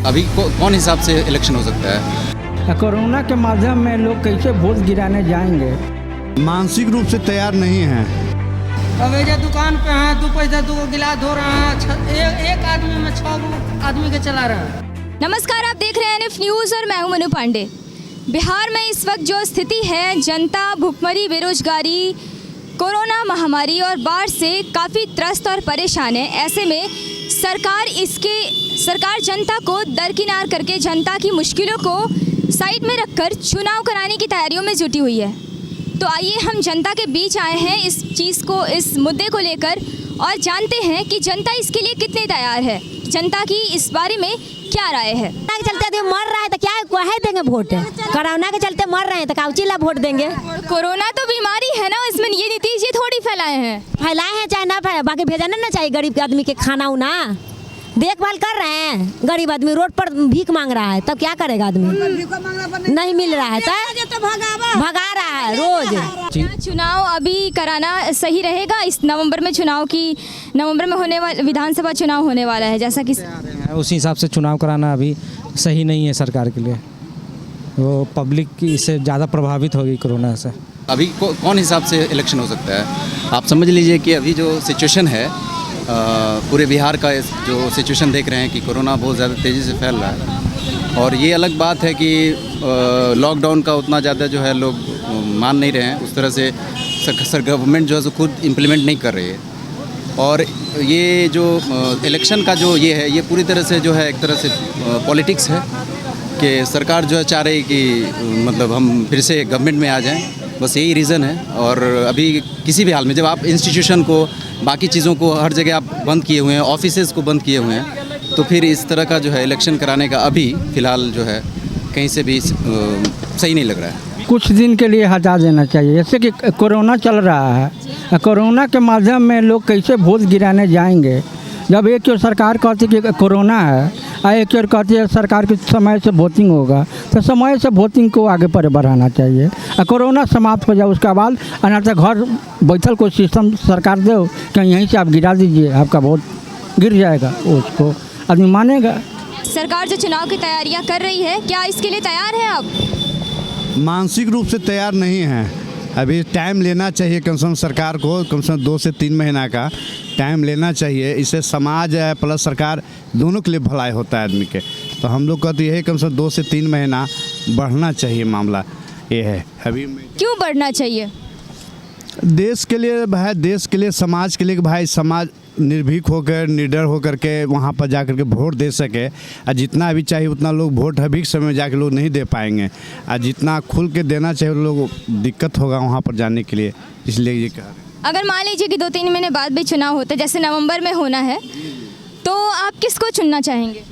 अभी कौन हिसाब से इलेक्शन हो सकता है? कोरोना के माध्यम में लोग कैसे वोट गिराने जाएंगे? मानसिक रूप से तैयार नहीं हैं। अब ये दुकान पे हैं, 2 पैसा 2 गिलास धो रहे हैं, एक आदमी में 6 आदमी के चला रहे हैं। नमस्कार, आप देख रहे हैं NF न्यूज़ और मैं हूं मनु पांडे। बिहार में इस वक्त जो स्थिति है, जनता भुखमरी, बेरोजगारी, कोरोना महामारी और बाढ़ से काफ़ी त्रस्त और परेशान है। ऐसे में सरकार जनता को दरकिनार करके जनता की मुश्किलों को साइड में रखकर चुनाव कराने की तैयारियों में जुटी हुई है। तो आइए हम जनता के बीच आए हैं इस मुद्दे को लेकर और जानते हैं कि जनता इसके लिए कितनी तैयार है, जनता की इस बारे में क्या राय है। के चलते मर रहा है तो क्या कहे देंगे वोट? कोरोना के चलते मर रहे हैं तो काउची ला वोट देंगे? कोरोना तो बीमारी है ना, इसमें ये नीतीश जी थोड़ी फैलाए हैं चाहे ना फैलाए, बाकी भेजना ना चाहिए। गरीब आदमी के खाना उना देखभाल कर रहे हैं। गरीब आदमी रोड पर भीख मांग रहा है, तब क्या करेगा आदमी? नहीं मिल रहा है तो भगा रहा है रोज। चुनाव अभी कराना सही रहेगा? इस नवंबर में होने वाला विधानसभा चुनाव होने वाला है, जैसा कि उसी हिसाब से चुनाव कराना अभी सही नहीं है सरकार के लिए। वो पब्लिक की इससे ज़्यादा प्रभावित होगी कोरोना से। अभी कौन हिसाब से इलेक्शन हो सकता है? आप समझ लीजिए कि अभी जो सिचुएशन है, पूरे बिहार का जो सिचुएशन देख रहे हैं कि कोरोना बहुत ज़्यादा तेज़ी से फैल रहा है। और ये अलग बात है कि लॉकडाउन का उतना ज़्यादा जो है लोग मान नहीं रहे हैं, उस तरह से गवर्नमेंट जो है सो खुद इम्प्लीमेंट नहीं कर रही है। और ये जो इलेक्शन का जो ये है, ये पूरी तरह से जो है एक तरह से पॉलिटिक्स है कि सरकार जो है चाह रही कि मतलब हम फिर से गवर्नमेंट में आ जाएं, बस यही रीज़न है। और अभी किसी भी हाल में जब आप इंस्टीट्यूशन को, बाकी चीज़ों को हर जगह आप बंद किए हुए हैं, ऑफिसेज़ को बंद किए हुए हैं, तो फिर इस तरह का जो है इलेक्शन कराने का अभी फ़िलहाल जो है कहीं से भी सही नहीं लग रहा है। कुछ दिन के लिए हटा देना चाहिए। जैसे कि कोरोना चल रहा है, कोरोना के माध्यम में लोग कैसे वोट गिराने जाएंगे? जब एक ओर सरकार कहती है कि कोरोना है और एक ओर कहती है सरकार के समय से वोटिंग होगा, तो समय से वोटिंग को आगे पर बढ़ाना चाहिए और कोरोना समाप्त हो जाए उसका बाद। अनाथ घर बैठल कोई सिस्टम सरकार दो कि यहीं से आप गिरा दीजिए, आपका वोट गिर जाएगा, उसको आदमी मानेगा। सरकार जो चुनाव की तैयारियां कर रही है, क्या इसके लिए तैयार है आप? मानसिक रूप से तैयार नहीं हैं। अभी टाइम लेना चाहिए कम से कम सरकार को, कम से कम 2 से 3 महीना का टाइम लेना चाहिए। इससे समाज प्लस सरकार दोनों के लिए भलाई होता है आदमी के। तो हम लोग कहते हैं कम से कम 2 से 3 महीना बढ़ना चाहिए। मामला ये है। अभी क्यों बढ़ना चाहिए? देश के लिए भाई, देश के लिए, समाज के लिए भाई, समाज निर्भीक होकर, निडर होकर के वहाँ पर जाकर के वोट दे सके। और जितना भी चाहिए उतना लोग वोट अभी समय में जाकर लोग नहीं दे पाएंगे, और जितना खुल के देना चाहिए लोग दिक्कत होगा वहाँ पर जाने के लिए, इसलिए ये कह रहे हैं। अगर मान लीजिए कि 2-3 महीने बाद भी चुनाव होता है, जैसे नवंबर में होना है, तो आप किसको चुनना चाहेंगे?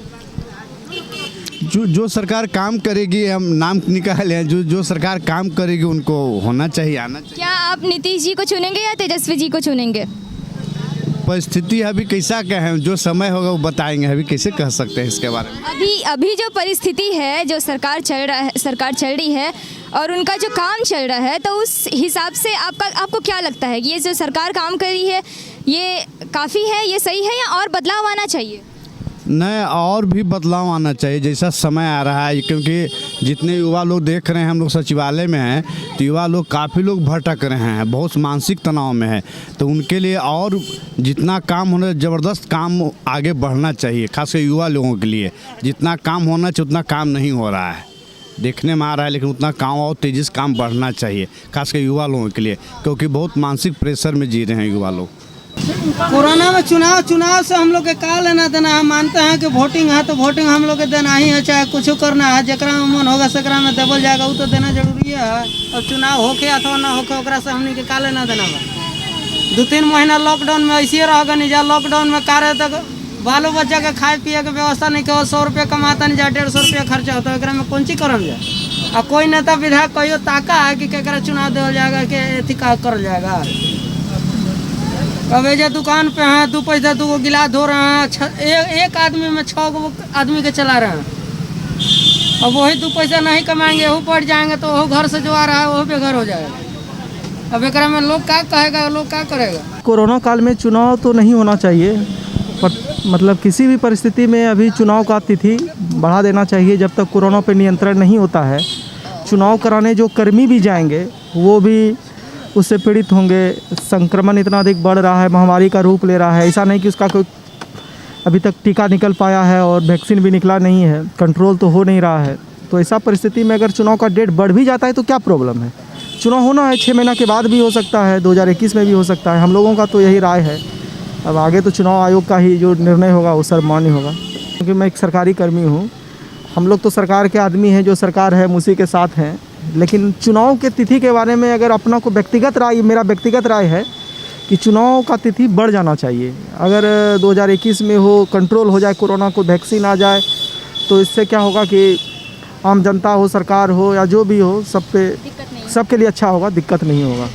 जो सरकार काम करेगी, हम नाम निकाले हैं, जो सरकार काम करेगी उनको होना चाहिए, आना चाहिए। क्या आप नीतीश जी को चुनेंगे या तेजस्वी जी को चुनेंगे? परिस्थिति अभी कैसा कहें, जो समय होगा वो बताएंगे, अभी कैसे कह सकते हैं इसके बारे में। अभी जो परिस्थिति है, जो सरकार चल रही है और उनका जो काम चल रहा है, तो उस हिसाब से आपको क्या लगता है कि ये जो सरकार काम कर रही है, ये काफ़ी है, ये सही है, या और बदलाव आना चाहिए? नहीं, और भी बदलाव आना चाहिए जैसा समय आ रहा है। क्योंकि जितने युवा लोग देख रहे हैं, हम लोग सचिवालय में हैं, तो युवा लोग काफ़ी लोग भटक रहे हैं, बहुत मानसिक तनाव में है। तो उनके लिए और जितना काम होना, ज़बरदस्त काम आगे बढ़ना चाहिए, खासकर युवा लोगों के लिए। जितना काम होना चाहिए उतना काम नहीं हो रहा है, देखने में आ रहा है, लेकिन उतना काम और तेज़ी से काम बढ़ना चाहिए, खासकर युवा लोगों के लिए, क्योंकि बहुत मानसिक प्रेशर में जी रहे हैं युवा लोग। कोरोना में चुनाव से हम लोग के का लेना देना? हम मानते हैं कि वोटिंग है तो वोटिंग हम लोग के देना ही है, चाहे कुछ करना है, जकरा में मन होगा सकरा में देवल जाएगा, वो तो देना जरूरी है। और चुनाव होके अथवा ना होके ओकरा से हमने के का लेना देना बा? 2-3 महीना लॉकडाउन में ऐसे रहेगा नहीं जा। लॉकडाउन में कार्य तक बालो बच्चा के खाए पिए के व्यवस्था नहीं कहो, 100 रुपये कमाता नहीं जा, 150 रुपया खर्चा होता है, में कौन चीज करल जाए? और कोई नेता विधायक कहियो ताका है कि केकरा चुनाव देवल जाएगा, कि अथी का करल जाएगा? अब ये दुकान पे हैं, 2 पैसा 2 गिलास धो रहे हैं, एक आदमी में 6 आदमी के चला रहे हैं। अब वही 2 पैसा नहीं कमाएंगे, वो पड़ जाएंगे, तो वो घर से जो आ रहा है वो बेघर हो जाएगा। अब एक में लोग क्या कहेगा, लोग क्या करेगा? कोरोना काल में चुनाव तो नहीं होना चाहिए, पर मतलब किसी भी परिस्थिति में अभी चुनाव का तिथि बढ़ा देना चाहिए जब तक कोरोना पे नियंत्रण नहीं होता है। चुनाव कराने जो कर्मी भी जाएंगे वो भी उससे पीड़ित होंगे। संक्रमण इतना अधिक बढ़ रहा है, महामारी का रूप ले रहा है। ऐसा नहीं कि उसका कोई अभी तक टीका निकल पाया है और वैक्सीन भी निकला नहीं है, कंट्रोल तो हो नहीं रहा है। तो ऐसा परिस्थिति में अगर चुनाव का डेट बढ़ भी जाता है तो क्या प्रॉब्लम है? चुनाव होना है 6 महीना के बाद भी हो सकता है, 2021 में भी हो सकता है। हम लोगों का तो यही राय है। अब आगे तो चुनाव आयोग का ही जो निर्णय होगा वो सर्वमान्य होगा, क्योंकि मैं एक सरकारी कर्मी हूँ। हम लोग तो सरकार के आदमी हैं, जो सरकार है उसी के साथ हैं। लेकिन चुनाव के तिथि के बारे में अगर अपना को व्यक्तिगत राय, मेरा व्यक्तिगत राय है कि चुनाव का तिथि बढ़ जाना चाहिए। अगर 2021 में हो, कंट्रोल हो जाए कोरोना को, वैक्सीन आ जाए, तो इससे क्या होगा कि आम जनता हो, सरकार हो या जो भी हो, सबके लिए अच्छा होगा, दिक्कत नहीं होगा।